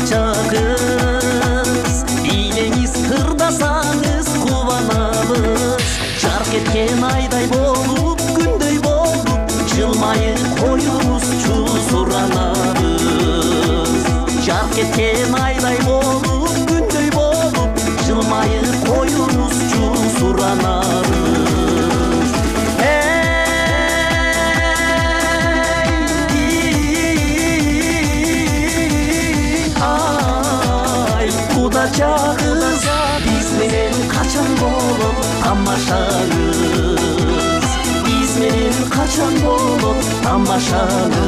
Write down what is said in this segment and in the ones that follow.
чагыз бийлеңиз ырдасаңыз кубанабыз жарк эткен айдай болуп күндөй болуп жылмайып коюңузчу суранабыз жарк эткен айдай болуп күндөй болуп жылмайып коюңузчу суранабыз чагыз биз менен качан болот тамашаңыз биз менен качан болот тамашаңыз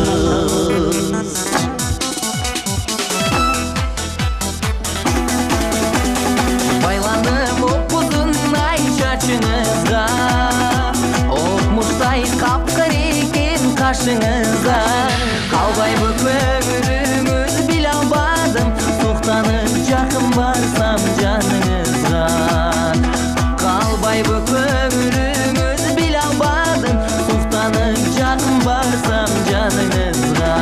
байландым опузун ай чачыңызга окмуштай капкыр экен кашыңызга калбайбы көңүлүңүз биле албадым суктанып жакын барсам жаныңызга калбайбы көңүлүңүз биле албадым суктанып жакын барсам жаныңызга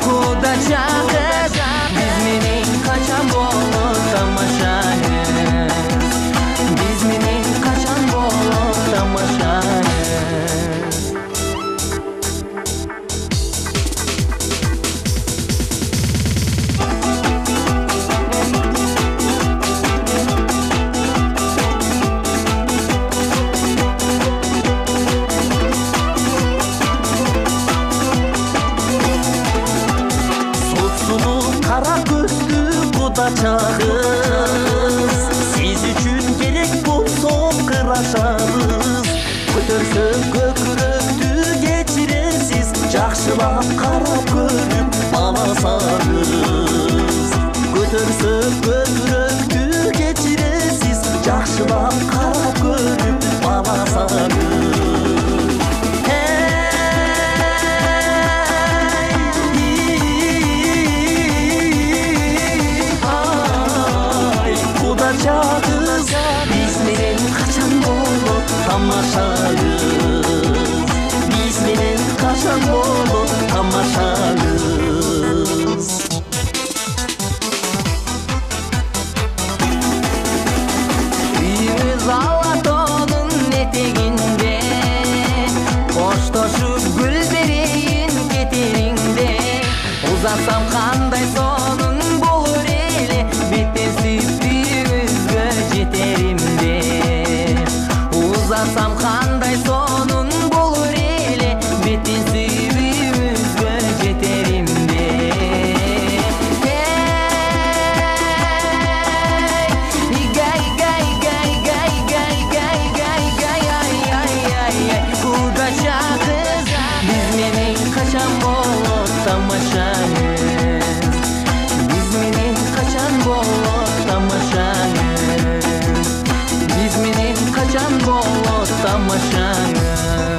куда чагыз биз менен качан болот тамашаңыз биз менен качан болот тамашаңыз сулуу кара көздүү куда чагыз сиз үчүн керек болсо кырашабыз көтөрсөк көкүрөктү кечиресиз жакшылап карап көрүп баласаңыз көтөрсөк көкүрөктү кечиресиз жакшылап карап көрүп баласаңыз чагыз биз менен качан болот тамашаңыз биз менен качан болот тамашаңыз үйүбүз Алатоонун этегинде коштошуп гүл берейин кетериңде узатсам кандай сонун болор эле беттен сүйүктүүбүзгө жетеримде узатсам кандай сонун болор эле беттен сүйүктүүбүзгө жетеримде куда чагыз биз менен качан болот тамашаңыз биз менен качан болот тамашаңыз биз менен качан болот тамашаңыз